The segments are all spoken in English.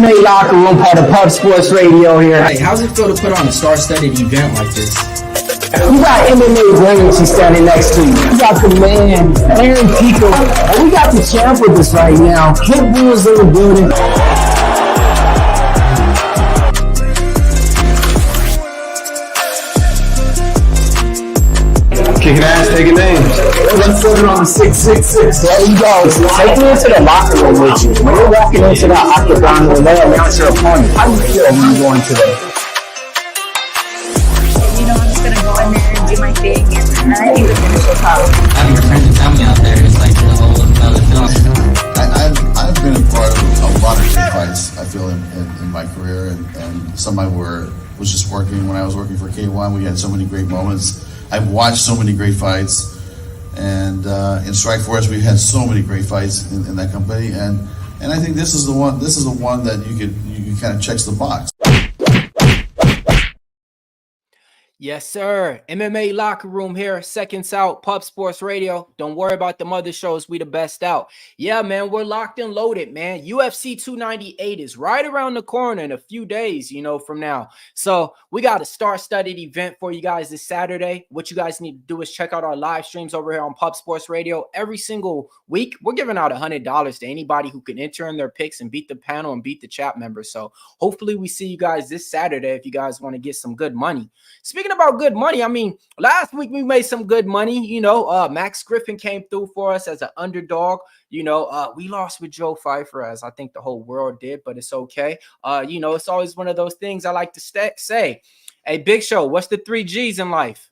MMA Locker Room, part of Pub Sports Radio here. Hey, how's it feel to put on a star-studded event like this? We got MMA royalty standing next to you. We got the man, Aaron Pico, and we got the champ with us right now. Pitbull's in the building. Kicking ass, taking names. Let's put it on the 666. There you go. So take me into the locker room with you. When you're walking into that octagon where they announce your opponent, how do you feel when you go into there? You know, I'm just going to go in there and do my thing, and I think the finish will come. Having your friends and family out there is like the whole other film. I've been a part of a lot of great fights, I feel, in my career, and some I was just working when I was working for K1. We had so many great moments. I've watched so many great fights, and in Strikeforce we've had so many great fights in that company, and I think this is the one. This is the one that you kind of checks the box. Yes, sir. MMA Locker Room here. Seconds out. Pub Sports Radio. Don't worry about the other shows. We the best out. Yeah, man. We're locked and loaded, man. UFC 298 is right around the corner in a few days, from now. So we got a star-studded event for you guys this Saturday. What you guys need to do is check out our live streams over here on Pub Sports Radio. Every single week, we're giving out $100 to anybody who can enter in their picks and beat the panel and beat the chat members. So hopefully we see you guys this Saturday if you guys want to get some good money. Speaking about good money, I mean, last week we made some good money. Max Griffin came through for us as an underdog. We lost with Joe Pfeiffer, as I think the whole world did, but it's okay. It's always one of those things I like to say. Hey, Big Show, what's the 3 G's in life?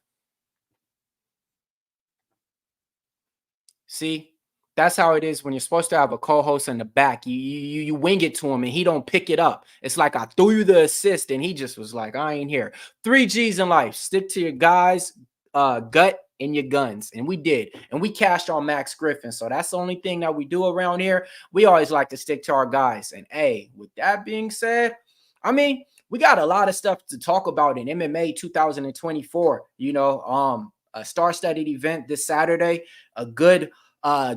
See? That's how it is when you're supposed to have a co-host in the back. You wing it to him and he don't pick it up. It's like I threw you the assist and he just was like, I ain't here. 3 G's in life. Stick to your guys' gut and your guns. And we did. And we cashed on Max Griffin. So that's the only thing that we do around here. We always like to stick to our guys. And hey, with that being said, I mean, we got a lot of stuff to talk about in MMA 2024. A star-studded event this Saturday. A good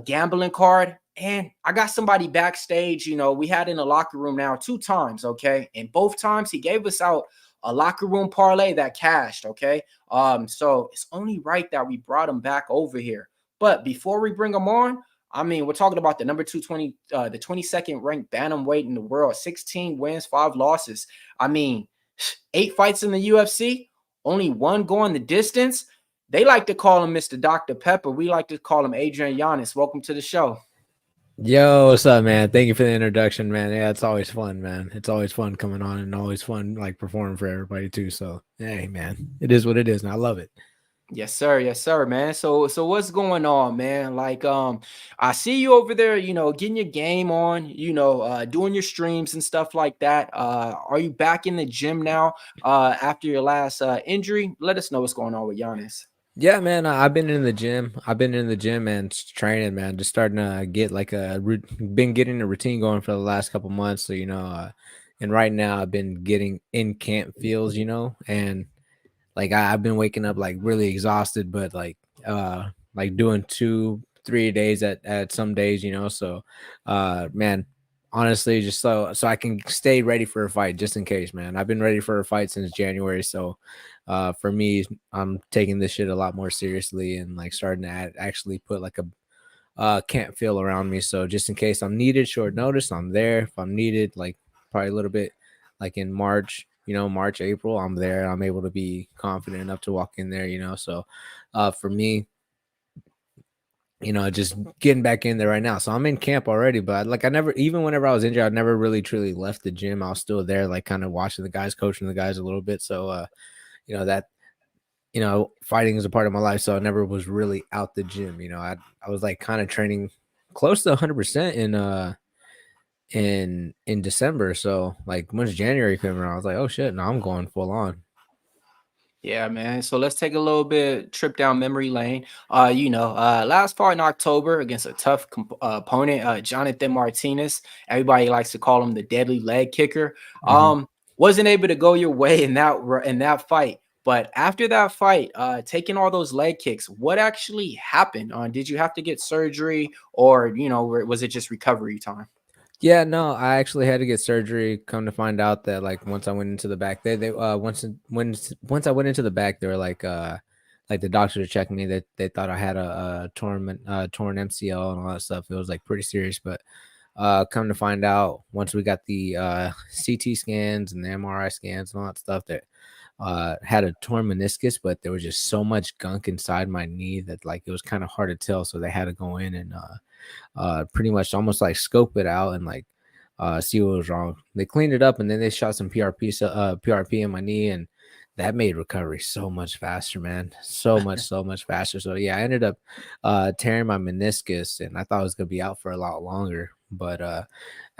gambling card, and I got somebody backstage. We had in the locker room now 2 times, okay, and both times he gave us out a locker room parlay that cashed, okay. So it's only right that we brought him back over here. But before we bring him on, I mean, we're talking about the number 220, the 22nd ranked bantamweight in the world, 16 wins, 5 losses. I mean, 8 fights in the UFC, only 1 going the distance. They like to call him Mr. Dr. Pepper. We like to call him Adrian Yanez. Welcome to the show. Yo, what's up, man? Thank you for the introduction, man. Yeah, it's always fun, man. It's always fun coming on and always fun performing for everybody too. So, hey, man, it is what it is, and I love it. Yes, sir. Yes, sir, man. So what's going on, man? I see you over there, getting your game on, doing your streams and stuff like that. Are you back in the gym now after your last injury? Let us know what's going on with Yanez. Yeah, man, I've been in the gym. And training, man. Just starting to get been getting a routine going for the last couple months. So, and right now I've been getting in camp feels, and I've been waking up really exhausted, but doing 2-3 days at some days, So, man, honestly, just so I can stay ready for a fight just in case, man. I've been ready for a fight since January, so. For me, I'm taking this shit a lot more seriously and starting to actually put a camp feel around me. So just in case I'm needed, short notice, I'm there. If I'm needed, probably a little bit in March, March, April, I'm there. I'm able to be confident enough to walk in there, So for me, just getting back in there right now. So I'm in camp already, but I never, even whenever I was injured, I never really truly left the gym. I was still there, kind of watching the guys, coaching the guys a little bit. So, fighting is a part of my life, so I never was really out the gym. I was kind of training close to 100% in December. So once January came around, I was like, oh shit, no, I'm going full on. Yeah, man. So let's take a little bit trip down memory lane. Last fight in October against a tough opponent, Jonathan Martinez. Everybody likes to call him the deadly leg kicker. Wasn't able to go your way in that fight. But after that fight, taking all those leg kicks, what actually happened? Did you have to get surgery, or was it just recovery time? Yeah, no, I actually had to get surgery. Come to find out that like once I went into the back, they once I went into the back, they were like the doctor to check me. They thought I had a torn MCL and all that stuff. It was like pretty serious, but come to find out once we got the CT scans and the MRI scans and all that stuff that had a torn meniscus, but there was just so much gunk inside my knee that like it was kind of hard to tell. So they had to go in and pretty much almost like scope it out and like see what was wrong. They cleaned it up and then they shot some PRP in my knee, and that made recovery so much faster, man. So much faster. So yeah, I ended up tearing my meniscus, and I thought I was gonna be out for a lot longer, but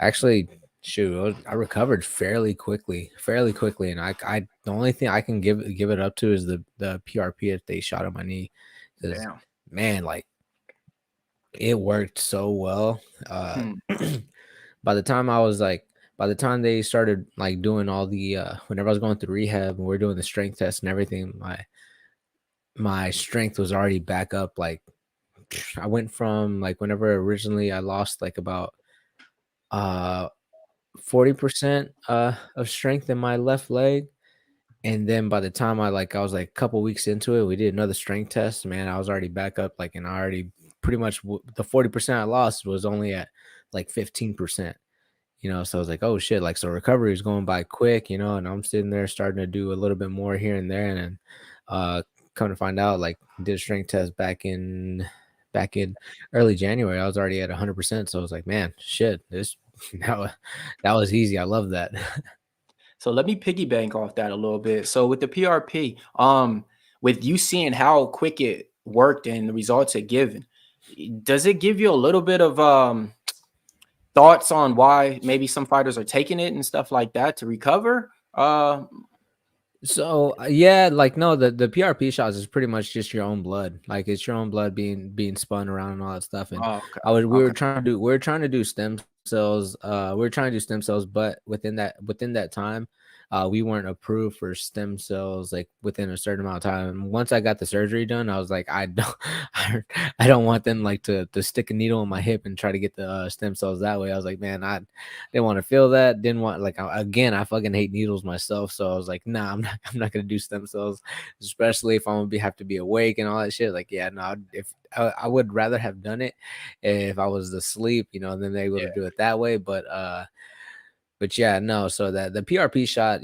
actually, shoot, I recovered fairly quickly, and I the only thing I can give it up to is the PRP that they shot on my knee, because Damn. man, like it worked so well. Hmm. By the time by the time they started like doing all the whenever I was going through rehab and we are doing the strength test and everything, my strength was already back up. Like I went from like whenever originally I lost like about uh 40% of strength in my left leg. And then by the time I was like a couple weeks into it, we did another strength test. Man, I was already back up, like, and I already pretty much the 40% I lost was only at like 15%. So I was like, oh shit, like so recovery is going by quick, and I'm sitting there starting to do a little bit more here and there, and then come to find out, like did a strength test back in early January. I was already at 100%. So I was like, man, shit, this that was easy. I love that. So let me piggyback off that a little bit. So with the PRP, with you seeing how quick it worked and the results it given, does it give you a little bit of thoughts on why maybe some fighters are taking it and stuff like that to recover? So yeah, like no, the PRP shots is pretty much just your own blood. Like it's your own blood being spun around and all that stuff. And Oh, okay. we were Okay. trying to do stem cells. We were trying to do stem cells, but within that time, we weren't approved for stem cells like within a certain amount of time. Once I got the surgery done, I was like, I don't I don't want them like to stick a needle in my hip and try to get the stem cells that way. I was like, man, I didn't want to feel that. Didn't want like again, I fucking hate needles myself. So I was like, nah, I'm not gonna do stem cells, especially if I'm gonna have to be awake and all that shit. Like, yeah, no, if I would rather have done it if I was asleep, than able Yeah. to do it that way. But yeah, no. So that the PRP shot,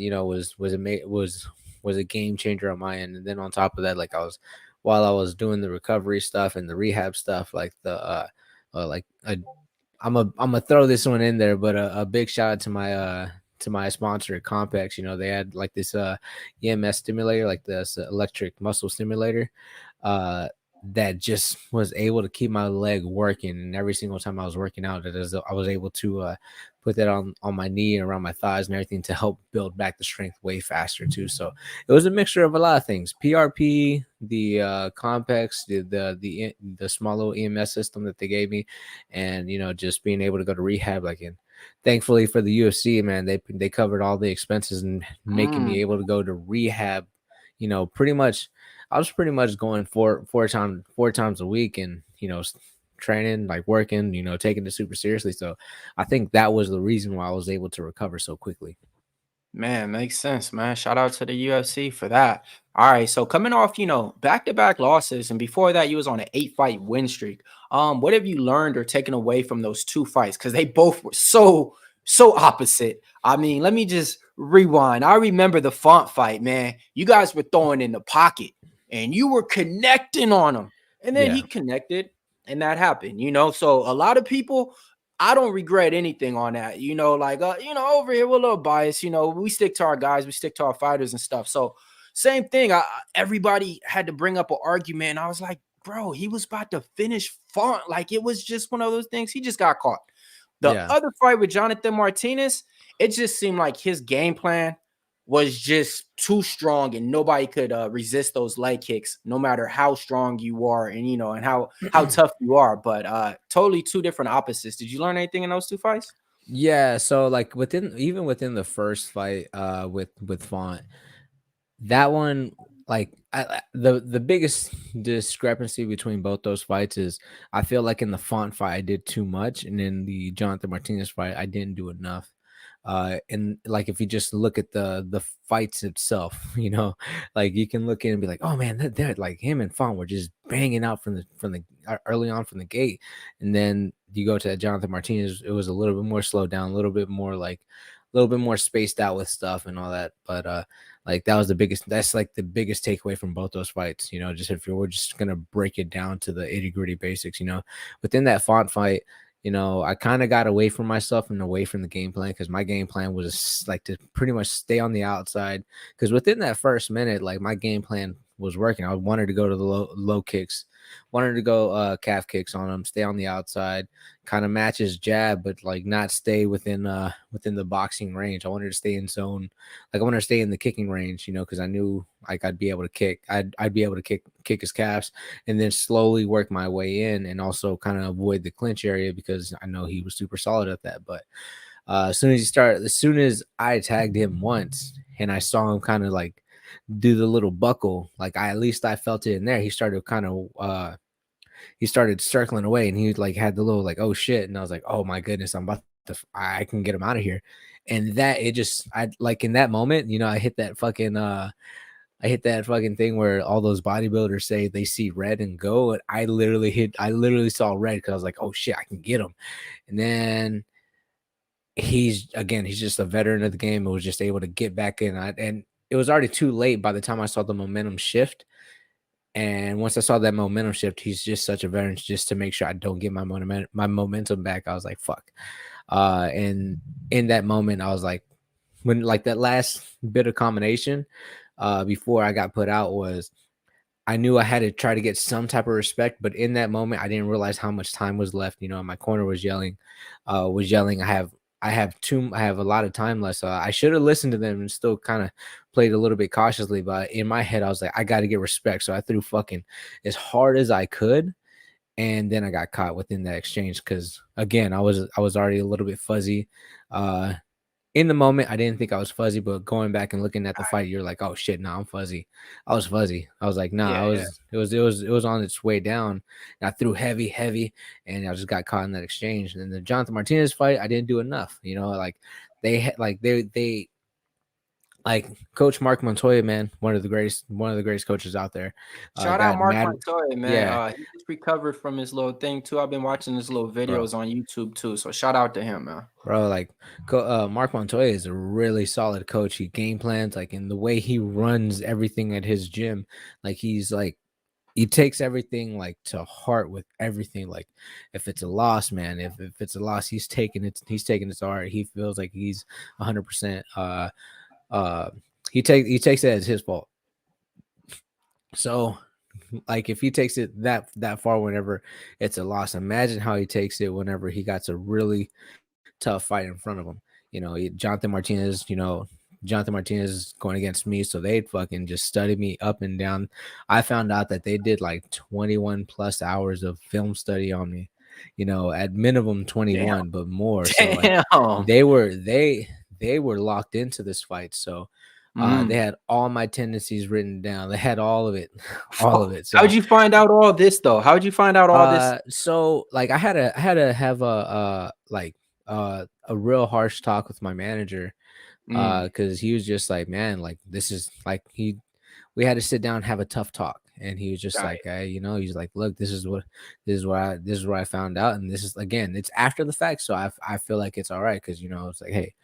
was a game changer on my end. And then on top of that, like while I was doing the recovery stuff and the rehab stuff, like like I'm gonna throw this one in there, but a big shout out to my sponsor Compex. They had like this EMS stimulator, like this electric muscle stimulator, uh that just was able to keep my leg working. And every single time I was working out, I was able to put that on my knee and around my thighs and everything to help build back the strength way faster too. So it was a mixture of a lot of things: PRP, the Compex, the small little EMS system that they gave me, and just being able to go to rehab. Like, and thankfully for the UFC, man, they covered all the expenses and making me Mm. able to go to rehab. Pretty much, I was pretty much going four times a week, and training, like working, taking it super seriously. So I think that was the reason why I was able to recover so quickly. Man, makes sense, man. Shout out to the UFC for that. All right, so coming off, back-to-back losses, and before that, you was on an 8-fight win streak. What have you learned or taken away from those two fights? Because they both were so opposite. I mean, let me just rewind. I remember the Font fight, man. You guys were throwing in the pocket, and you were connecting on him, and then Yeah. he connected, and that happened. So a lot of people, I don't regret anything on that. Like over here we're a little biased. We stick to our guys, we stick to our fighters and stuff. So same thing. Everybody had to bring up an argument. I was like, bro, he was about to finish Font. Like it was just one of those things. He just got caught. The Yeah. other fight with Jonathan Martinez, it just seemed like his game plan was just too strong, and nobody could resist those leg kicks, no matter how strong you are, and and how tough you are. But totally two different opposites. Did you learn anything in those two fights? Yeah, so like within the first fight with Font, that one, like the biggest discrepancy between both those fights is I feel like in the Font fight I did too much, and in the Jonathan Martinez fight I didn't do enough. And like if you just look at the fights itself, like you can look in and be like, oh man, that like him and Font were just banging out from the early on from the gate, and then you go to that Jonathan Martinez, it was a little bit more slowed down, a little bit more like a little bit more spaced out with stuff and all that, but like that's like the biggest takeaway from both those fights, just if we're just gonna break it down to the itty-gritty basics. Within that Font fight, I kind of got away from myself and away from the game plan, because my game plan was like to pretty much stay on the outside, because within that first minute, like my game plan was working. I wanted to go to the low kicks, wanted to go calf kicks on him, stay on the outside, kind of match his jab, but like not stay within the boxing range. I wanted to stay in zone, like I wanted to stay in the kicking range, because I knew like I'd be able to kick, I'd be able to kick his calves, and then slowly work my way in, and also kind of avoid the clinch area, because I know he was super solid at that. But as soon as I tagged him once and I saw him kind of like do the little buckle, like I felt it in there. He started he started circling away, and he like had the little like, oh shit, and I was like, oh my goodness, I can get him out of here. And that I like in that moment, I hit that fucking thing where all those bodybuilders say they see red and go, and I literally saw red, because I was like, oh shit, I can get him. And then he's just a veteran of the game and was just able to get back in. And it was already too late by the time I saw the momentum shift. And once I saw that momentum shift, he's just such a veteran, just to make sure I don't get my momentum back. I was like, fuck. And in that moment, I was like, when like that last bit of combination before I got put out was, I knew I had to try to get some type of respect, but in that moment, I didn't realize how much time was left. My corner was yelling. I have a lot of time left. So I should have listened to them and still kind of played a little bit cautiously. But in my head, I was like, I got to get respect. So I threw fucking as hard as I could. And then I got caught within that exchange, because again, I was already a little bit fuzzy. In the moment, I didn't think I was fuzzy, but going back and looking at the fight, you're like, oh shit, no, I'm fuzzy. I was fuzzy. I was like, no, it was on its way down. And I threw heavy, and I just got caught in that exchange. And then the Jonathan Martinez fight, I didn't do enough. Like they like Coach Mark Montoya, man, one of the greatest coaches out there. Shout out Mark Montoya, man. Yeah. He just recovered from his little thing too. I've been watching his little videos on YouTube too. So shout out to him, man. Bro, like Mark Montoya is a really solid coach. He game plans, like in the way he runs everything at his gym. Like he takes everything like to heart with everything. Like if it's a loss, man, if it's a loss, he's taking it to heart. He feels like he's 100%. He takes it as his fault. So like if he takes it that far whenever it's a loss, imagine how he takes it whenever he got a really tough fight in front of him. Jonathan Martinez is going against me, so they'd fucking just study me up and down. I found out that they did like 21 plus hours of film study on me, at minimum 21. Damn. But more. Damn. So like, they were locked into this fight. So they had all my tendencies written down. They had all of it. So, how'd you find out all this though? How'd you find out all this? So like I had to have a real harsh talk with my manager, because he was just like, man, like this is like we had to sit down and have a tough talk. And he was just like, hey, he's like, look, this is what I found out. And this is, again, it's after the fact. So I feel like it's all right. Cause it's like, hey,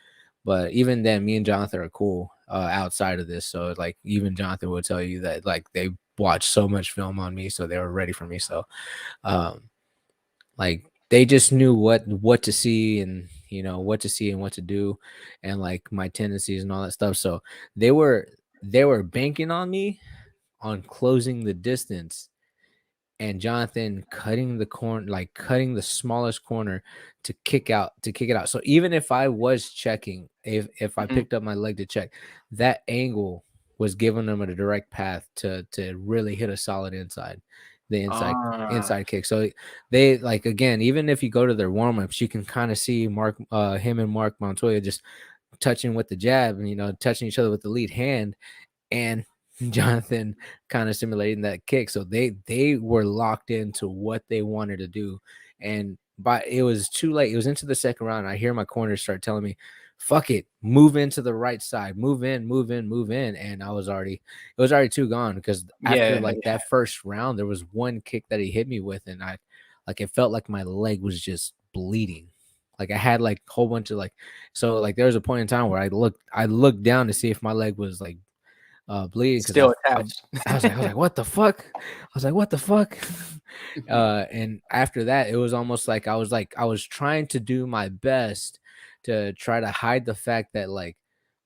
but even then me and Jonathan are cool outside of this. So like even Jonathan would tell you that like they watched so much film on me, so they were ready for me. So like they just knew what to see, and what to see and what to do, and like my tendencies and all that stuff. So they were banking on me on closing the distance, and Jonathan cutting the smallest corner to kick it out. So even if I was checking, if I picked up my leg to check, that angle was giving them a direct path to really hit a solid inside kick. So they, like, again, even if you go to their warm-ups, you can kind of see him and Mark Montoya just touching with the jab and touching each other with the lead hand. And Jonathan kind of simulating that kick. So they were locked into what they wanted to do. And but it was too late. It was into the second round. I hear my corner start telling me, fuck it, move into the right side, move in, move in, move in. And it was already too gone, because after Yeah, like that first round, there was one kick that he hit me with, and I like it felt like my leg was just bleeding. Like I had like a whole bunch of like, so like there was a point in time where I looked down to see if my leg was like bleeding, because still attached. I was like, what the fuck? I was like, what the fuck? And after that, it was almost like I was trying to do my best to try to hide the fact that like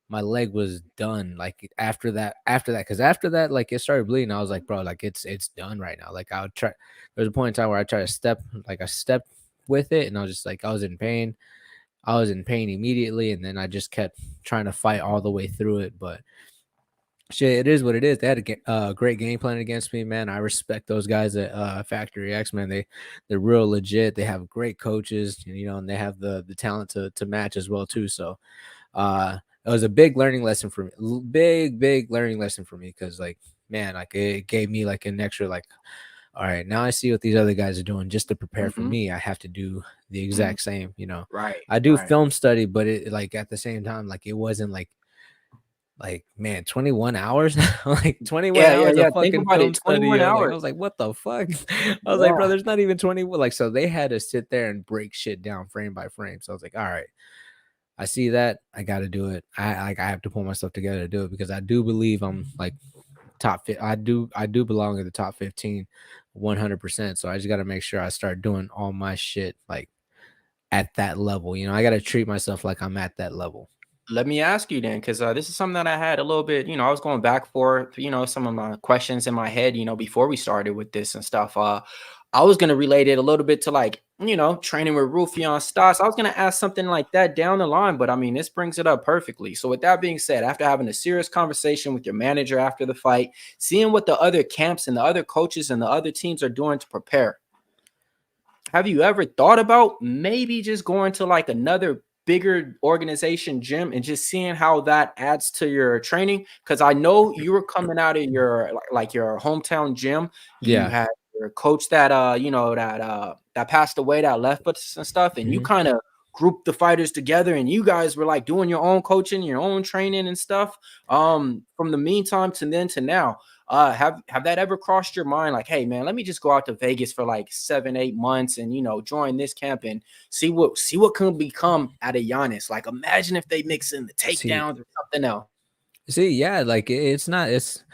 my leg was done. Like because after that, like it started bleeding. I was like, bro, like it's done right now. Like I would try. There was a point in time where I tried to step, like I stepped with it, and I was just like, I was in pain. I was in pain immediately, and then I just kept trying to fight all the way through it. But shit, it is what it is. They had a great game plan against me, man. I respect those guys at Factory X, man. They're real legit. They have great coaches, you know, and they have the talent to match as well too. So it was a big learning lesson for me. Big learning lesson for me, because like, man, like it gave me like an extra like, all right, now I see what these other guys are doing. Just to prepare for Mhm. me, I have to do the exact same, you know. Right, I do right. film study, but it like at the same time, like it wasn't like man, 21 hours. Like 21 Yeah, yeah, hours of yeah. Think fucking about it. film study, 21 yo. Like I hours. was like, what the fuck? I was like, bro, Yeah. there's not even 20. Like, so they had to sit there and break shit down frame by frame. So I was like, all right, I see that, I got to do it. I have to pull myself together to do it, because I do believe I'm like top fit. I do belong in the top 15 100%. So I just got to make sure I start doing all my shit like at that level. You know, I got to treat myself like I'm at that level. Let me ask you then, because this is something that I had a little bit, I was going back for, some of my questions in my head, before we started with this and stuff. I was going to relate it a little bit to like, training with Rufion Stas. I was going to ask something like that down the line, but I mean, this brings it up perfectly. So with that being said, after having a serious conversation with your manager after the fight, seeing what the other camps and the other coaches and the other teams are doing to prepare, have you ever thought about maybe just going to like another bigger organization gym and just seeing how that adds to your training? Because I know you were coming out of your like your hometown gym. You Yeah. had your coach that that passed away, that left us and stuff, and you Mhm. kind of grouped the fighters together, and you guys were like doing your own coaching, your own training and stuff. From the meantime to then to now, have that ever crossed your mind? Like, hey man, let me just go out to Vegas for like 7-8 months and join this camp and see what can become out of Giannis. Like, imagine if they mix in the See, takedowns or something else. yeah, like it's not. It's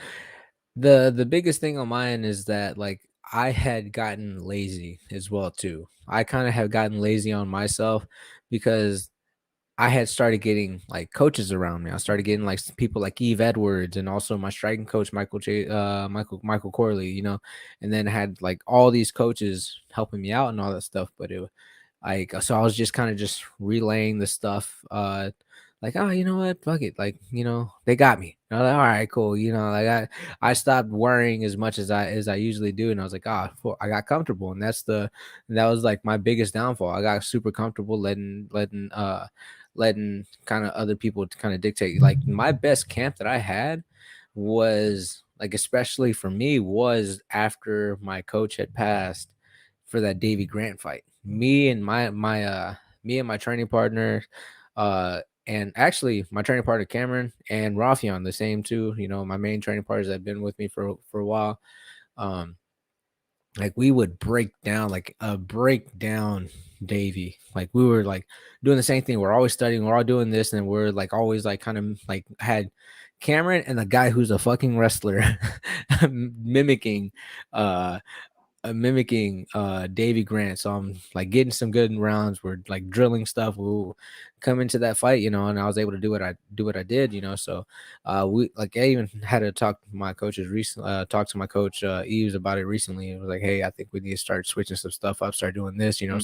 the biggest thing on mine is that like I had gotten lazy as well too. I kind of have gotten lazy on myself, because I had started getting like coaches around me. I started getting like people like Eve Edwards, and also my striking coach Michael Corley, you know, and then had like all these coaches helping me out and all that stuff. But it like, so I was just kind of just relaying the stuff, like, oh, you know what, fuck it, like, you know, they got me. I was like, all right, cool, you know, like I stopped worrying as much as I usually do, and I was like, ah, I got comfortable, and that was like my biggest downfall. I got super comfortable letting kind of other people to kind of dictate. Like my best camp that I had was like, especially for me, was after my coach had passed, for that Davy Grant fight. Me and my training partner, and actually my training partner Cameron and Rafion, the same two, you know, my main training partners that have been with me for a while. Um, like we would break down Davy. Like we were like doing the same thing. We're always studying, we're all doing this, and we're like always like kind of like had Cameron and the guy who's a fucking wrestler mimicking uh Davy Grant. So I'm like getting some good rounds. We're like drilling stuff. We'll come into that fight, you know, and I was able to do what I did, you know. So we like, I even had to talk to my coaches recently, talk to my coach Eves about it recently. It was like, hey, I think we need to start switching some stuff up, start doing this, you know,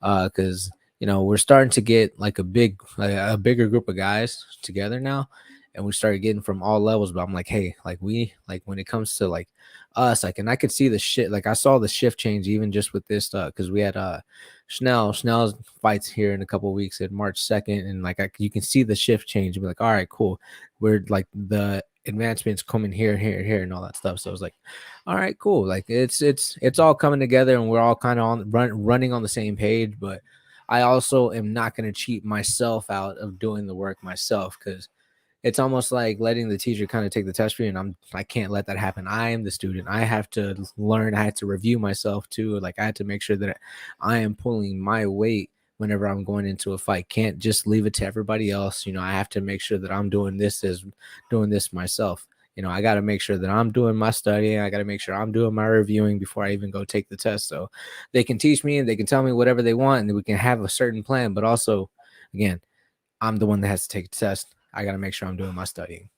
Mm. because you know, we're starting to get like a bigger group of guys together now, and we started getting from all levels. But I'm like, hey, like we like when it comes to like us, like, and I could see the shit, like I saw the shift change even just with this stuff, because we had Schnell's fights here in a couple of weeks at March 2nd, and like you can see the shift change and be like, all right, cool, we're like the advancements coming here, here, here, and all that stuff. So I was like, all right, cool. Like it's all coming together, and we're all kind of running on the same page. But I also am not going to cheat myself out of doing the work myself, because it's almost like letting the teacher kind of take the test for you, and I can't let that happen. I am the student. I have to learn. I have to review myself too. Like I had to make sure that I am pulling my weight whenever I'm going into a fight. Can't just leave it to everybody else. I have to make sure that I'm doing this myself. I got to make sure that I'm doing my studying. I got to make sure I'm doing my reviewing before I even go take the test. So they can teach me and they can tell me whatever they want, and we can have a certain plan. But also, again, I'm the one that has to take the test. I got to make sure I'm doing my studying.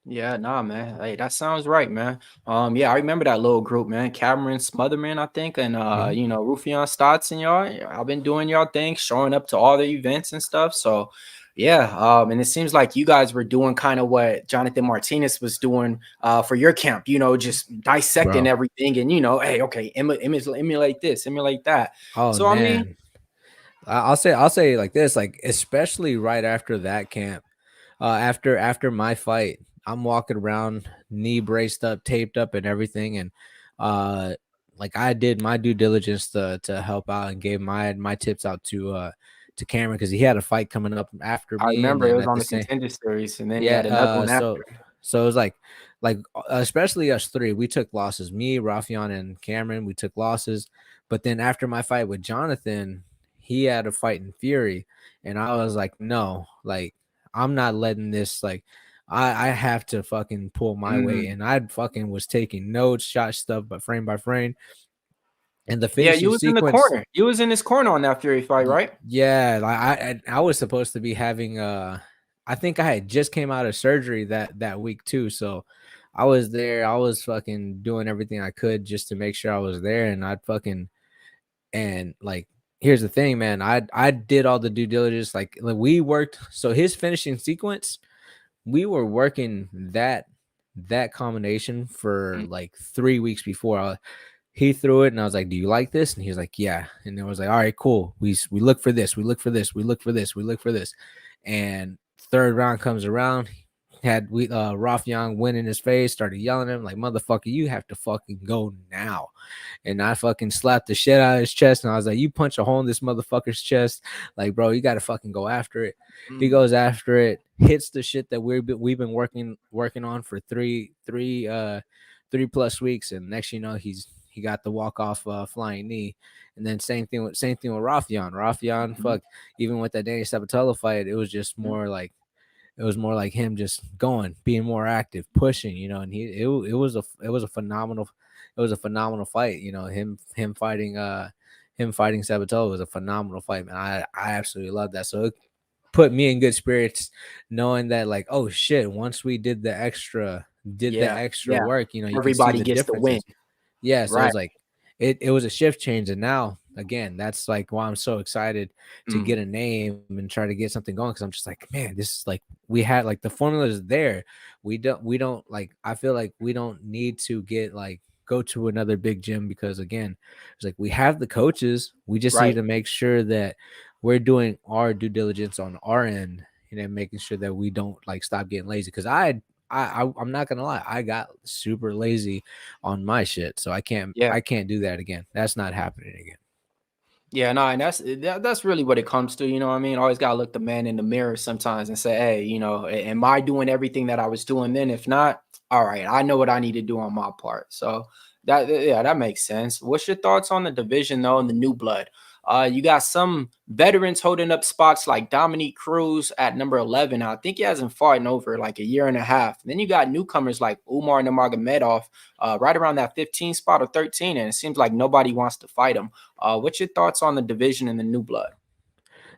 Yeah, nah, man. Hey, that sounds right, man. Yeah, I remember that little group, man. Cameron Smotherman, I think, and Rufion Stotts and y'all. I've been doing y'all thing, showing up to all the events and stuff. So yeah, and it seems like you guys were doing kind of what Jonathan Martinez was doing for your camp, just dissecting Bro. everything and hey, okay, emulate this, emulate that. Oh So I mean, man. I'll say like this, like especially right after that camp, after my fight, I'm walking around knee braced up, taped up, and everything, and uh, like I did my due diligence to help out and gave my tips out to Cameron, because he had a fight coming up after I me, and remember it then was at on the the same Contender Series, and then he yeah, had another one after. so it was like especially us three, we took losses. Me, Rafion, and Cameron, we took losses. But then after my fight with Jonathan, he had a fight in Fury, and I was like, no, like I'm not letting this like I have to fucking pull my weight, and I fucking was taking notes, shot stuff, but frame by frame, and the Yeah, you finishing was in the sequence. corner. You was in his corner on that Fury fight, right? Yeah, like I was supposed to be having I think I had just came out of surgery that week too. So I was there. I was fucking doing everything I could just to make sure I was there, and I'd fucking and like here's the thing, man. I did all the due diligence. Like we worked, so his finishing sequence, we were working that combination for Mm, like 3 weeks before. He threw it, and I was like, "Do you like this?" And he was like, "Yeah." And it was like, "All right, cool. We look for this. We look for this. We look for this. We look for this." And third round comes around. Had we Rafian win in his face, started yelling at him like, "Motherfucker, you have to fucking go now." And I fucking slapped the shit out of his chest, and I was like, "You punch a hole in this motherfucker's chest, like, bro, you got to fucking go after it." He mm. goes after it, hits the shit that we've been working on for three plus weeks, and next you know he got the walk off flying knee, and then same thing with Rafian. Rafian, Mhm, fuck, even with that Danny Sabatello fight, mhm. it was more like him just going, being more active, pushing, and it was a phenomenal fight. Him fighting Sabatello was a phenomenal fight, man. I absolutely love that. So it put me in good spirits knowing that, like, oh shit, once we did the Yeah, extra yeah. work, you can see Everybody the gets the win. differences. Yeah, so it Right. was like it was a shift change, and now again, that's like why I'm so excited to Mm, get a name and try to get something going, because I'm just like, man, this is like we had like the formula is there. We don't like I feel like we don't need to get like go to another big gym, because again, it's like we have the coaches. We just need right. to make sure that we're doing our due diligence on our end, making sure that we don't like stop getting lazy. Because I'm not gonna lie, I got super lazy on my shit, so Yeah. I can't do that again. That's not happening again. Yeah, no, and that's really what it comes to, you know what I mean? Always gotta look the man in the mirror sometimes and say, hey, am I doing everything that I was doing then? If not, all right, I know what I need to do on my part. So yeah, that makes sense. What's your thoughts on the division though and the new blood? You got some veterans holding up spots like Dominique Cruz at number 11. I think he hasn't fought in over like a year and a half. Then you got newcomers like Umar Nurmagomedov, right around that 15 spot or 13, and it seems like nobody wants to fight him. What's your thoughts on the division and the new blood?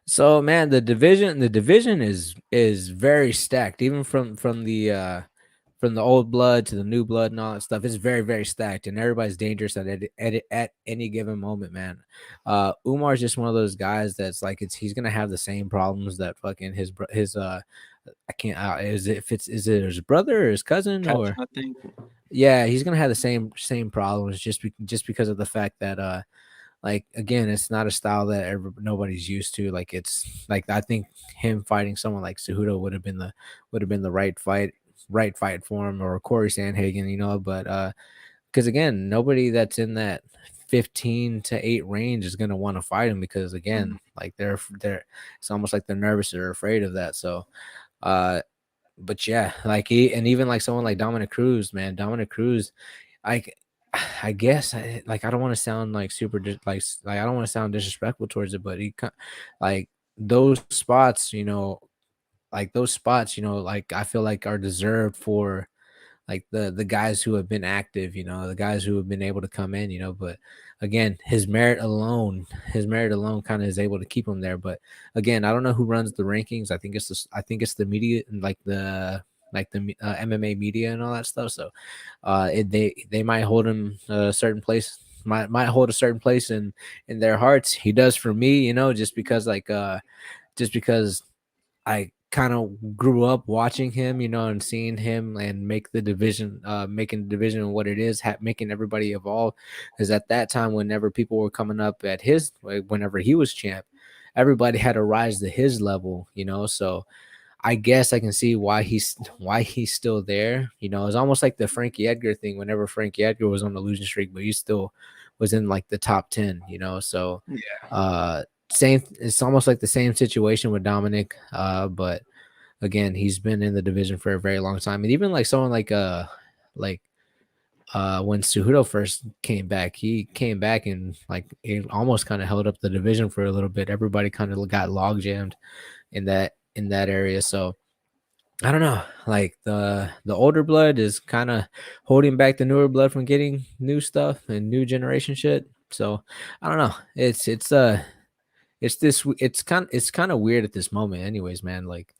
So man, the division is very stacked, even from the old blood to the new blood and all that stuff. It's very, very stacked, and everybody's dangerous at any given moment, man. Umar's just one of those guys that's like he's gonna have the same problems that fucking his I can't is it his brother or his cousin, Catch, or I think. yeah, he's gonna have the same problems, just because of the fact that like again, it's not a style that nobody's used to. Like it's like I think him fighting someone like Cejudo would have been the right fight. right fight for him, or Corey Sandhagen, but because again, nobody that's in that 15-8 range is gonna want to fight him, because again, like they're it's almost like they're nervous or afraid of that. So but yeah, like even like someone like Dominic Cruz, man, Dominic Cruz, like I guess like I don't want to sound like super like I don't want to sound disrespectful towards it, but like those spots, like I feel like are deserved for like the guys who have been active, the guys who have been able to come in, but again, his merit alone kind of is able to keep him there. But again, I don't know who runs the rankings. I think it's the media, and like the MMA media and all that stuff. So they might hold him a certain place, might hold a certain place in their hearts. He does for me, just because just because I kind of grew up watching him, and seeing him and make the division, making the division what it is, making everybody evolve. Because at that time, whenever people were coming up at whenever he was champ, everybody had to rise to his level, So I guess I can see why he's still there. It's almost like the Frankie Edgar thing. Whenever Frankie Edgar was on the losing streak, but he still was in like the top 10. So Yeah. Same. It's almost like the same situation with Dominic. But again, he's been in the division for a very long time, and even like someone like when Cejudo first came back, he came back and like it almost kind of held up the division for a little bit. Everybody kind of got log jammed in that area. So I don't know, like the older blood is kind of holding back the newer blood from getting new stuff and new generation shit. So I don't know. It's kind of weird at this moment anyways, man. Like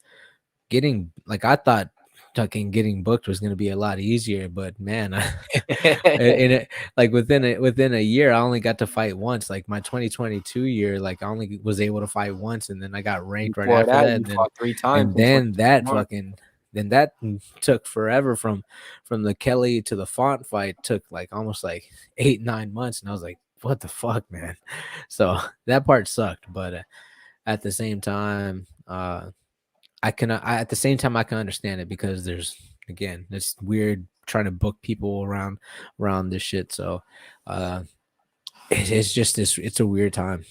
I thought fucking getting booked was going to be a lot easier, but man, like within a year, I only got to fight once. Like my 2022 year, like I only was able to fight once, and then I got ranked right Before after that, that, you fought 3 times and in then that 2021. took forever from the Kelly to the Font fight. Took like almost like 8-9 months, and I was like, what the fuck, man? So that part sucked, but at the same time, at the same time I can understand it, because there's, again, it's weird trying to book people around this shit. So it's just it's a weird time.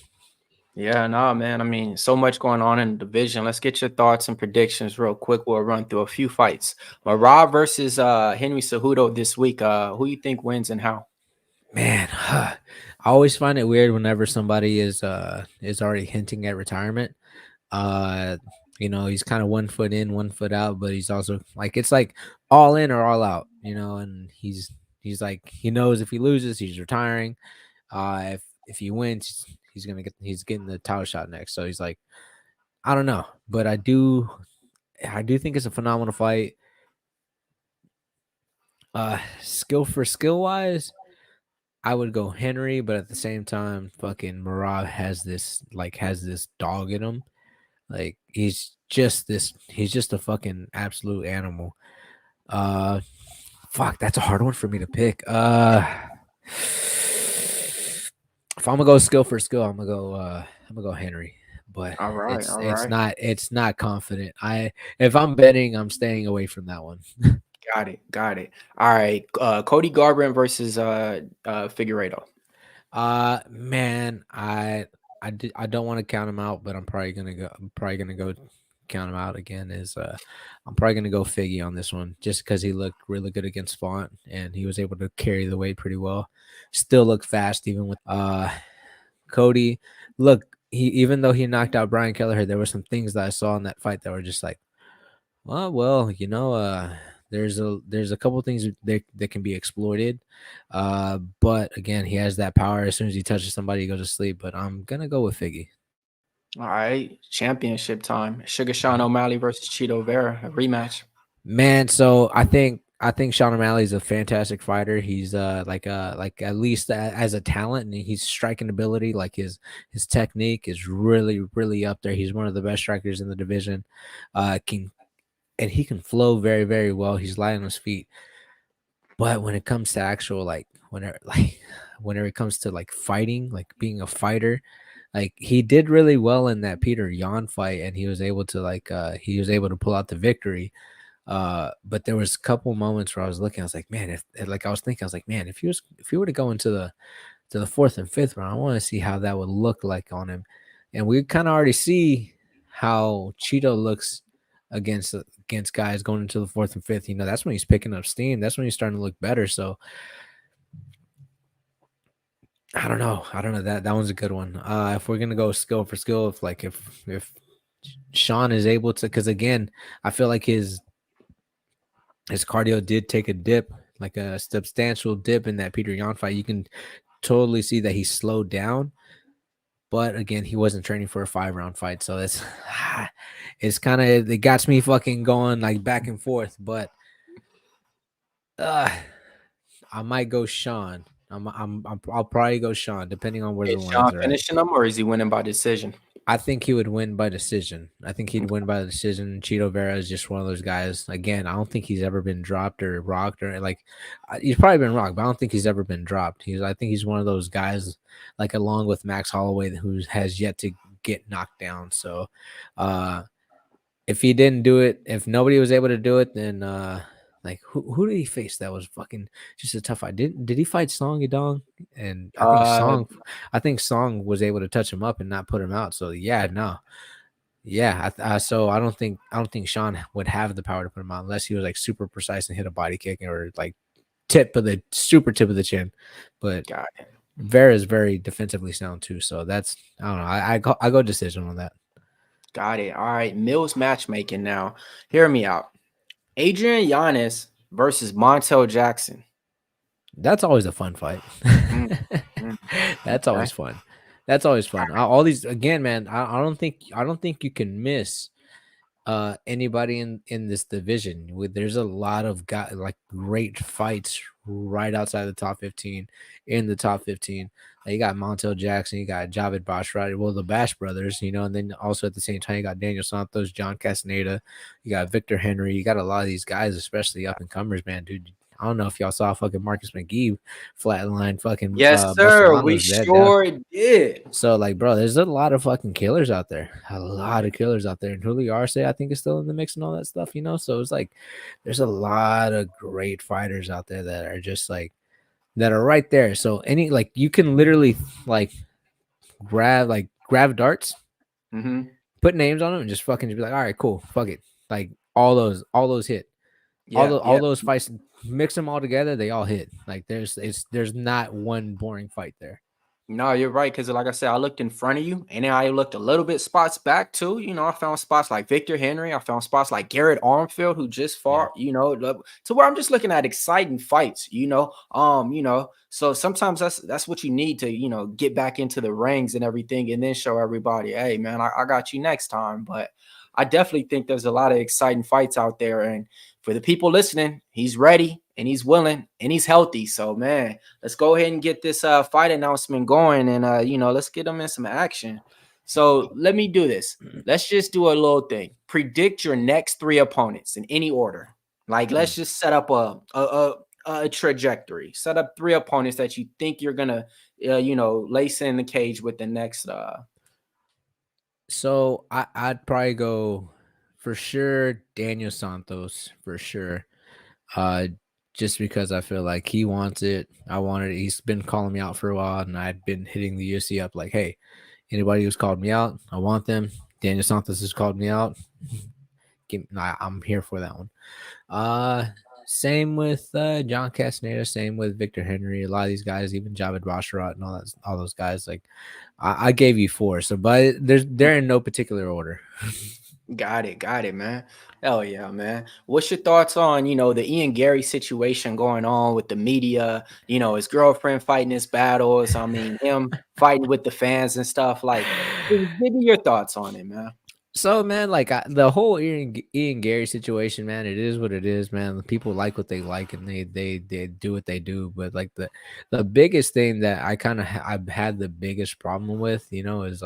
Yeah, no, man. I mean, so much going on in the division. Let's get your thoughts and predictions real quick. We'll run through a few fights. Marab versus Henry Cejudo this week. Who you think wins and how? Man, I always find it weird whenever somebody is already hinting at retirement. uh he's kind of 1 foot in, 1 foot out, but he's also like, it's like all in or all out, and he's like, he knows if he loses, he's retiring. If he wins, he's getting the title shot next. So he's like, I don't know, but I do think it's a phenomenal fight. Skill wise, I would go Henry, but at the same time, fucking Marab has this dog in him. Like he's just a fucking absolute animal. Fuck, that's a hard one for me to pick. If I'm gonna go skill for skill, I'm gonna go Henry. But All right, all right. it's not confident. If I'm betting, I'm staying away from that one. Got it, got it. All right, Cody Garbrandt versus Figueiredo. Man, I don't want to count him out, but I'm probably gonna go count him out again. I'm probably gonna go Figgy on this one, just because he looked really good against Font, and he was able to carry the weight pretty well. Still looked fast even with Cody. Look, even though he knocked out Brian Kelleher, there were some things that I saw in that fight that were just like, well, there's a couple things that can be exploited. But again, he has that power. As soon as he touches somebody, he goes to sleep. But I'm gonna go with Figgy. All right, championship time. Sugar Sean O'Malley versus Cheeto Vera, a rematch. Man, so I think Sean O'Malley's a fantastic fighter. He's like at least as a talent, and he's striking ability, like his technique is really, really up there. He's one of the best strikers in the division. He can flow very, very well. He's light on his feet. But when it comes to actual whenever it comes to like fighting, like being a fighter, like he did really well in that Peter Yan fight, and he was able to pull out the victory. But there was a couple moments where I was looking, I was like, man, if like I was thinking, I was like, man, if he were to go into the fourth and fifth round, I want to see how that would look like on him. And we kind of already see how Cheeto looks against guys going into the fourth and fifth. You know, that's when he's picking up steam. That's when he's starting to look better. So I don't know. That one's a good one. If we're gonna go skill for skill, if Sean is able to, because again, I feel like his cardio did take a dip, like a substantial dip in that Peter Yan fight. You can totally see that he slowed down. But again, he wasn't training for a 5-round fight, so it's kind of, it got me fucking going like back and forth. But I might go Sean. I'll probably go Sean, depending on where the Is lines Sean are at. finishing him or is he winning by decision? I think he would win by decision. I think he'd win by decision. Cheeto Vera is just one of those guys. Again, I don't think he's ever been dropped or rocked or like, he's probably been rocked, but I don't think he's ever been dropped. I think he's one of those guys, like along with Max Holloway, who has yet to get knocked down. So, if he didn't do it, if nobody was able to do it, then like who did he face that was fucking just a tough fight? Did he fight Song Yadong? And I think Song was able to touch him up and not put him out. So yeah, no. Yeah, so I don't think Sean would have the power to put him out unless he was like super precise and hit a body kick or like super tip of the chin. But Got it. Vera is very defensively sound too. So that's, I don't know. I go decision on that. Got it. All right. Millz matchmaking now. Hear me out. Adrian Yanez versus Montel Jackson. That's always a fun fight. That's always fun. That's always fun. All these, again, man. I don't think you can miss anybody in this division. There's a lot of great fights right outside the top 15. In the top 15, you got Montel Jackson, you got Javid Bashrat, well, the Bash brothers, you know, and then also at the same time you got Daniel Santos, John Castaneda, you got Victor Henry, you got a lot of these guys, especially up and comers, man, dude. I don't know if y'all saw fucking Marcus McGee flatline fucking. Yes, sir. We sure did. So, like, bro, there's a lot of fucking killers out there. A lot of killers out there. And Julio Arce, I think, is still in the mix and all that stuff, you know? So it's like there's a lot of great fighters out there that are just like, that are right there. So you can literally like grab darts, put names on them and just fucking be like, all right, cool, fuck it. Like all those hit. Yeah, all those fights, mix them all together, they all hit. Like there's not one boring fight there. No, you're right. Because like I said, I looked in front of you and then I looked a little bit spots back too. You know, I found spots like Victor Henry. I found spots like Garrett Armfield, who just fought, you know, to where I'm just looking at exciting fights, you know. So sometimes that's what you need to, you know, get back into the rings and everything and then show everybody, hey man, I got you next time. But I definitely think there's a lot of exciting fights out there. And for the people listening, he's ready and he's willing and he's healthy. So, man, let's go ahead and get this fight announcement going and, you know, let's get him in some action. So let me do this. Let's just do a little thing. Predict your next 3 opponents in any order. Like, let's just set up a trajectory. Set up 3 opponents that you think you're going to, you know, lace in the cage with the next. So I'd probably go for sure Daniel Santos for sure. Just because I feel like he wants it. I wanted it. He's been calling me out for a while, and I'd been hitting the UFC up like, hey, anybody who's called me out, I want them. Daniel Santos has called me out. I'm here for that one. Same with John Castaneda, same with Victor Henry. A lot of these guys, even Javid Bashrat and all those guys. Like, I gave you 4, so but they're in no particular order. Got it, man. Hell yeah, man. What's your thoughts on, you know, the Ian Gary situation going on with the media, you know, his girlfriend fighting his battles, I mean, him fighting with the fans and stuff? Like, give me your thoughts on it, man. So, man, like the whole Ian Gary situation, man, it is what it is, man. People like what they like and they do what they do. But like the biggest thing that I've had the biggest problem with, you know, is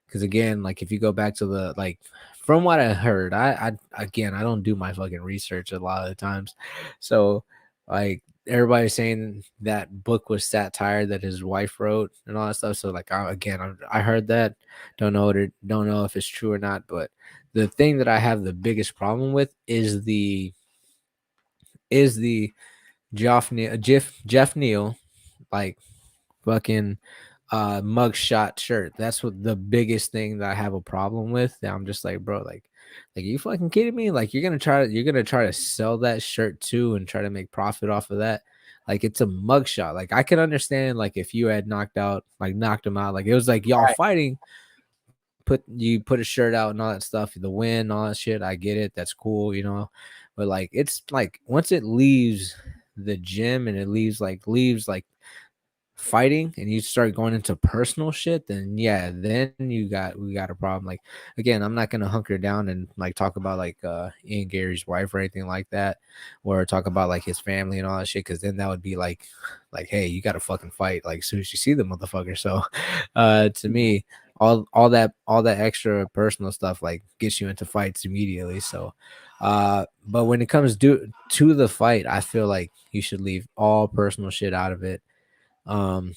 because again, like if you go back to the like from what I heard, I don't do my fucking research a lot of the times. So like everybody's saying that book was satire that his wife wrote and all that stuff. So like I heard that. Don't know if it's true or not, but The thing that I have the biggest problem with is the Jeff Neal, like, fucking mugshot shirt. That's what the biggest thing that I have a problem with. That I'm just like, bro, like, are you fucking kidding me? Like, you're gonna try to sell that shirt too and try to make profit off of that. Like, it's a mugshot. Like, I can understand, like, if you had knocked him out, like, it was like y'all Right. fighting, put a shirt out and all that stuff, the win, all that shit. I get it. That's cool, But like, it's like once it leaves the gym and it leaves like fighting and you start going into personal shit, then yeah, then we got a problem. Like, again, I'm not gonna hunker down and like talk about like Ian Gary's wife or anything like that, or talk about like his family and all that shit, because then that would be like, hey, you gotta fucking fight like as soon as you see the motherfucker. So to me, all that extra personal stuff like gets you into fights immediately. So but when it comes to the fight, I feel like you should leave all personal shit out of it. um,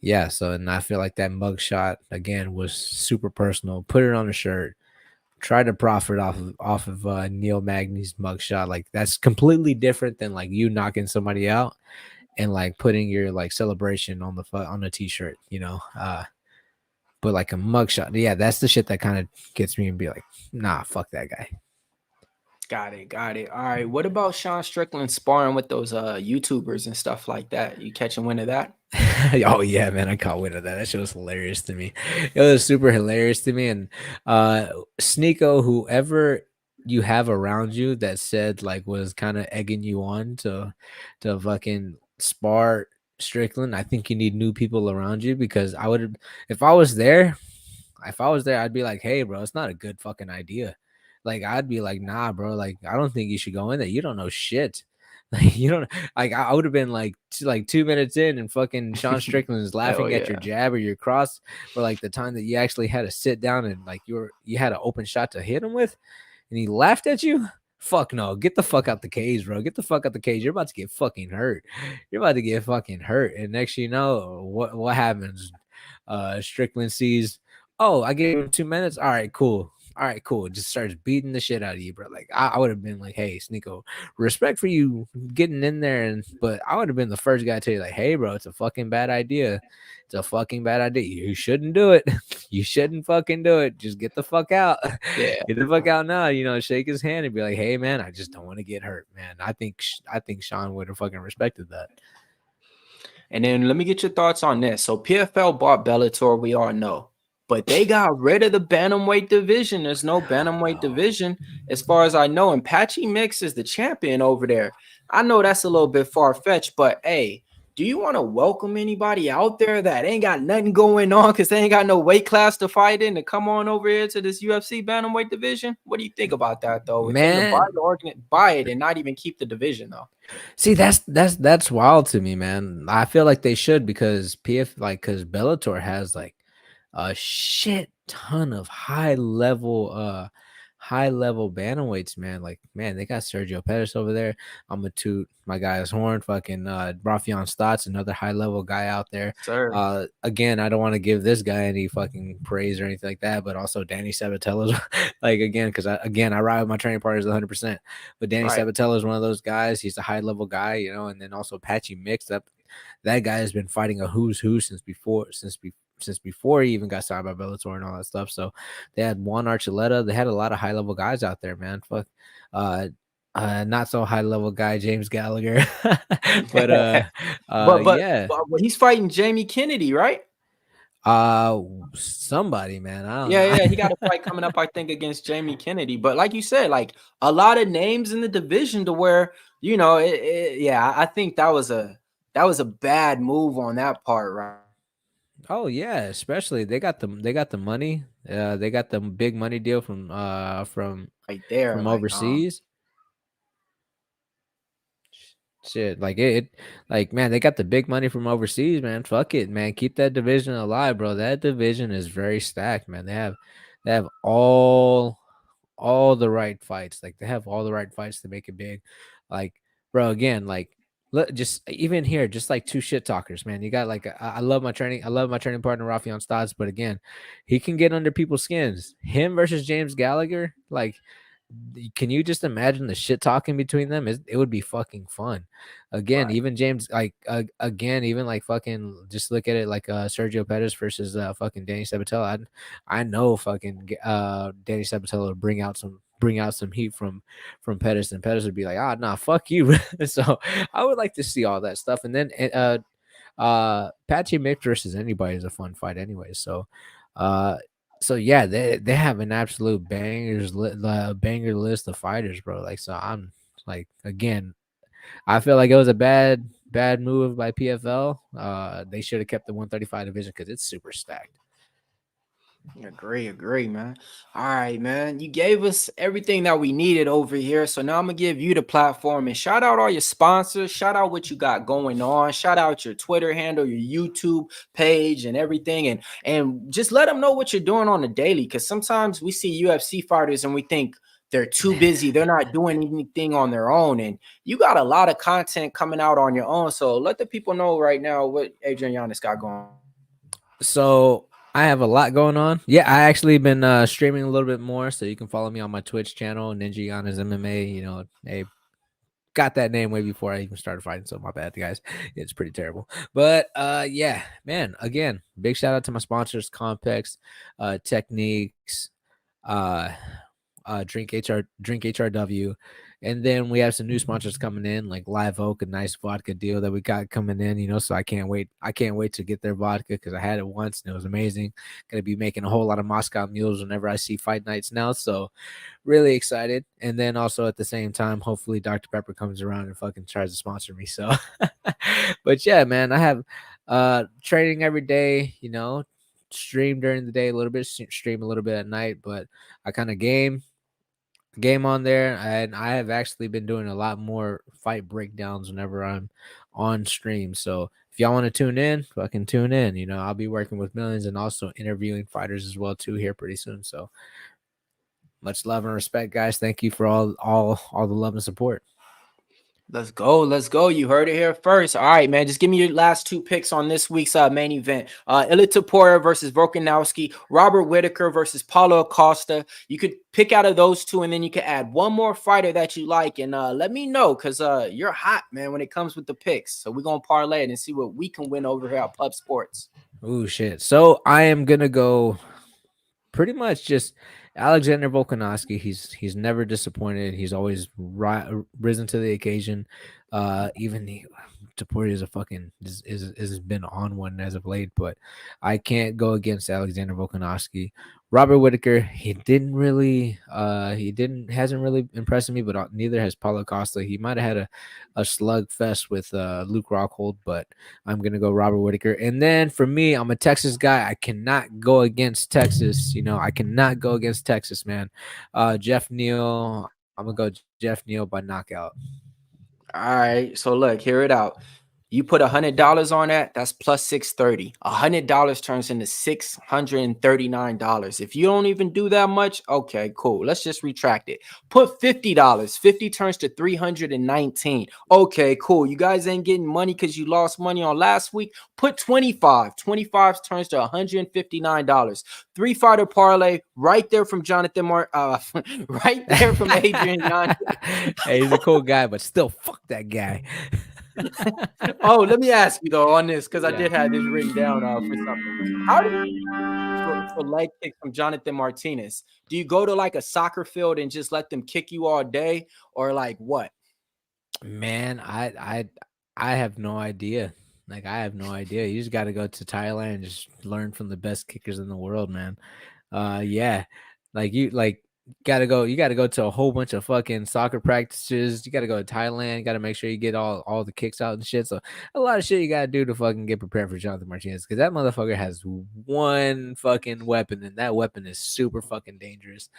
yeah, so and I feel like that mug shot again was super personal. Put it on a shirt. Try to profit off of Neil Magny's mug shot. Like, that's completely different than like you knocking somebody out and like putting your like celebration on the t-shirt, but like a mug shot, yeah, that's the shit that kind of gets me and be like, nah, fuck that guy. Got it. Got it. All right. What about Sean Strickland sparring with those YouTubers and stuff like that? You catching wind of that? Oh yeah, man, I caught wind of that. That shit was hilarious to me. It was super hilarious to me. And Sneeko, whoever you have around you that said like was kind of egging you on to fucking spar Strickland, I think you need new people around you, because I would, if I was there, I'd be like, hey, bro, it's not a good fucking idea. Like, I'd be like, nah, bro, like, I don't think you should go in there. You don't know shit. Like, you don't, like, I would have been like, like 2 minutes in, and fucking Sean Strickland is Oh laughing at your yeah. jab or your cross, or like the time that you actually had to sit down and like you had an open shot to hit him with, and he laughed at you. Fuck no, get the fuck out the cage, bro. Get the fuck out the cage. You're about to get fucking hurt. You're about to get fucking hurt. And next you know, what happens? Strickland sees, oh, I gave him 2 minutes. All right, cool. All right, cool. Just starts beating the shit out of you, bro. Like, I would have been like, hey, Sneeko, respect for you getting in there, but I would have been the first guy to tell you, like, hey, bro, it's a fucking bad idea. It's a fucking bad idea. You shouldn't do it. You shouldn't fucking do it. Just get the fuck out. Yeah. Get the fuck out now. Shake his hand and be like, hey, man, I just don't want to get hurt, man. I think Sean would have fucking respected that. And then let me get your thoughts on this. So PFL bought Bellator, we all know, but they got rid of the bantamweight division. There's no bantamweight division as far as I know. And Patchy Mix is the champion over there. I know that's a little bit far-fetched, but hey, do you want to welcome anybody out there that ain't got nothing going on because they ain't got no weight class to fight in to come on over here to this UFC bantamweight division? What do you think about that, though? With them to buy it and not even keep the division, though. See, that's wild to me, man. I feel like they should, because because Bellator has like a shit ton of high level bantamweights, man. Like, man, they got Sergio Pettis over there. I'm gonna toot my guy's horn. Fucking Rafion Stotts, another high level guy out there. Sir. Again, I don't want to give this guy any fucking praise or anything like that, but also Danny Sabatello's like, again, because I ride with my training partners 100%. But Danny Right. Sabatello is one of those guys. He's a high level guy, and then also Patchy Mix up. That guy has been fighting a who's who since before he even got signed by Bellator and all that stuff. So they had Juan Archuleta. They had a lot of high level guys out there, man. Fuck, not so high level guy James Gallagher, but But yeah, he's fighting Jamie Kennedy, right? somebody, man. I don't Yeah, know. he got a fight coming up, I think, against Jamie Kennedy. But like you said, like a lot of names in the division to where yeah, I think that was a bad move on that part, right? Oh yeah, especially they got the money. They got the big money deal Right there, from like overseas. Shit, like like, man, they got the big money from overseas, man. Fuck it, man. Keep that division alive, bro. That division is very stacked, man. They have all the right fights. Like, they have all the right fights to make it big. Like, bro, again, like, just even here, just like two shit talkers, man. You got like I love I love my training partner Rafion Stotts, but again, he can get under people's skins. Him versus James Gallagher, like, can you just imagine the shit talking between them? It would be fucking fun. Again, Right. even James, like again, even like fucking, just look at it like Sergio Pettis versus fucking Danny Sabatello. I know fucking Danny Sabatello would bring out some heat from Pettis, and Pettis would be like, ah, nah, fuck you. So I would like to see all that stuff. And then Patchy Mick versus anybody is a fun fight anyway. Uh so yeah, they have an absolute banger list of fighters, bro. Like, so I'm like, again, I feel like it was a bad move by PFL. They should have kept the 135 division because it's super stacked. Agree, man. All right, man. You gave us everything that we needed over here. So now I'm gonna give you the platform and shout out all your sponsors. Shout out what you got going on. Shout out your Twitter handle, your YouTube page, and everything. And just let them know what you're doing on the daily. Because sometimes we see UFC fighters and we think they're too busy. They're not doing anything on their own. And you got a lot of content coming out on your own. So let the people know right now what Adrian Yanez got going on. So I have a lot going on. Yeah, I actually been streaming a little bit more, so you can follow me on my Twitch channel, Ninja Yanez MMA. You know, hey, got that name way before I even started fighting, so my bad, guys. It's pretty terrible. But yeah, man, again, big shout out to my sponsors, Compex, Techniques, uh Drink HRW. And then we have some new sponsors coming in, like Live Oak, a nice vodka deal that we got coming in, you know. So I can't wait to get their vodka because I had it once and it was amazing. Gonna be making a whole lot of Moscow mules whenever I see fight nights now. So really excited. And then also at the same time, hopefully Dr. Pepper comes around and fucking tries to sponsor me. So but yeah, man, I have training every day, you know, stream during the day a little bit, stream a little bit at night, but I kind of game on there, and I have actually been doing a lot more fight breakdowns whenever I'm on stream. So if y'all want to tune in, fucking tune in. You know, I'll be working with Millz and also interviewing fighters as well too here pretty soon. So much love and respect, guys. Thank you for all the love and support. Let's go. Let's go. You heard it here first. All right, man. Just give me your last two picks on this week's main event. Ilia Topuria versus Volkanovski, Robert Whitaker versus Paulo Acosta. You could pick out of those two, and then you could add one more fighter that you like. And let me know, because you're hot, man, when it comes with the picks. So we're going to parlay it and see what we can win over here at Pub Sports. Oh, shit. So I am going to go pretty much just Alexander Volkanovski. He's never disappointed. He's always risen to the occasion. Even Topuria is a fucking is been on one as of late, but I can't go against Alexander Volkanovski. Robert Whitaker, he hasn't really impressed me, but neither has Paulo Costa. He might have had a slug fest with Luke Rockhold, but I'm gonna go Robert Whitaker. And then for me, I'm a Texas guy. I cannot go against Texas. You know, I cannot go against Texas, man. Jeff Neal. I'm gonna go Jeff Neal by knockout. All right. So look, hear it out. You put $100 on that, that's plus $630. $100 turns into $639. If you don't even do that much, okay, cool. Let's just retract it. Put $50. 50 turns to $319. Okay, cool. You guys ain't getting money because you lost money on last week. Put 25. 25 turns to $159. 3-fighter parlay right there from Jonathan right there from Adrian Yanez. Hey, he's a cool guy, but still, fuck that guy. Oh, let me ask you though on this, because I did have this written down for something. How do you for leg kick from Jonathan Martinez? Do you go to like a soccer field and just let them kick you all day, or like what? Man, I have no idea. Like, I have no idea. You just got to go to Thailand and just learn from the best kickers in the world, man. Yeah, you got to go to a whole bunch of fucking soccer practices. You got to go to Thailand. You got to make sure you get all the kicks out and shit. So a lot of shit you got to do to fucking get prepared for Jonathan Martinez, because that motherfucker has one fucking weapon, and that weapon is super fucking dangerous.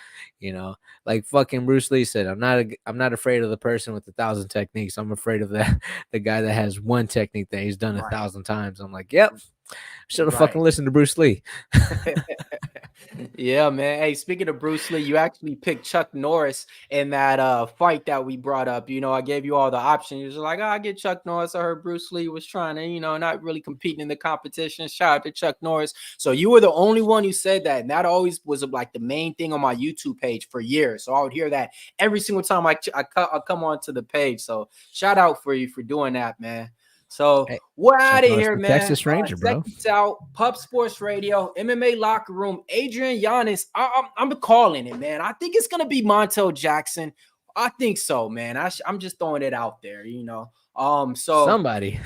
You know, like fucking Bruce Lee said, I'm not afraid of the person with 1,000 techniques. I'm afraid of the guy that has one technique that he's done 1,000 times. I'm like, yep, should have fucking listened to Bruce Lee. Yeah, man. Hey, speaking of Bruce Lee, you actually picked Chuck Norris in that fight that we brought up. You know, I gave you all the options. You was like, oh, I get Chuck Norris. I heard Bruce Lee was trying to, not really competing in the competition. Shout out to Chuck Norris. So you were the only one who said that. And that always was like the main thing on my YouTube page for years. So I would hear that every single time I come onto the page. So shout out for you for doing that, man. So Hey, we're out of Norris, here, the man. Texas Ranger, bro. Check this out. Pub Sports Radio, MMA Locker Room, Adrian Yanez. I'm calling it, man. I think it's gonna be Montel Jackson. I think so, man. I'm just throwing it out there, So Somebody.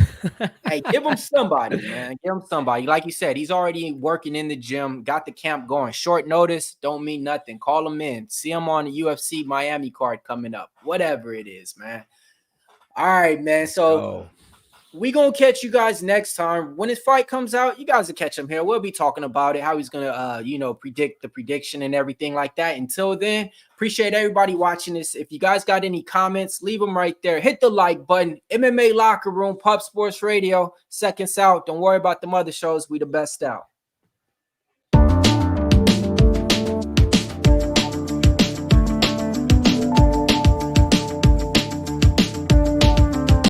hey, give him somebody, man. Give him somebody. Like you said, he's already working in the gym, got the camp going. Short notice, don't mean nothing. Call him in. See him on the UFC Miami card coming up. Whatever it is, man. All right, man. So we gonna catch you guys next time. When his fight comes out, you guys will catch him here. We'll be talking about it, how he's gonna predict the prediction and everything like that. Until then, appreciate everybody watching this. If you guys got any comments, leave them right there. Hit the like button. MMA Locker Room, Pub Sports Radio, Seconds Out. Don't worry about the other shows. We the best out.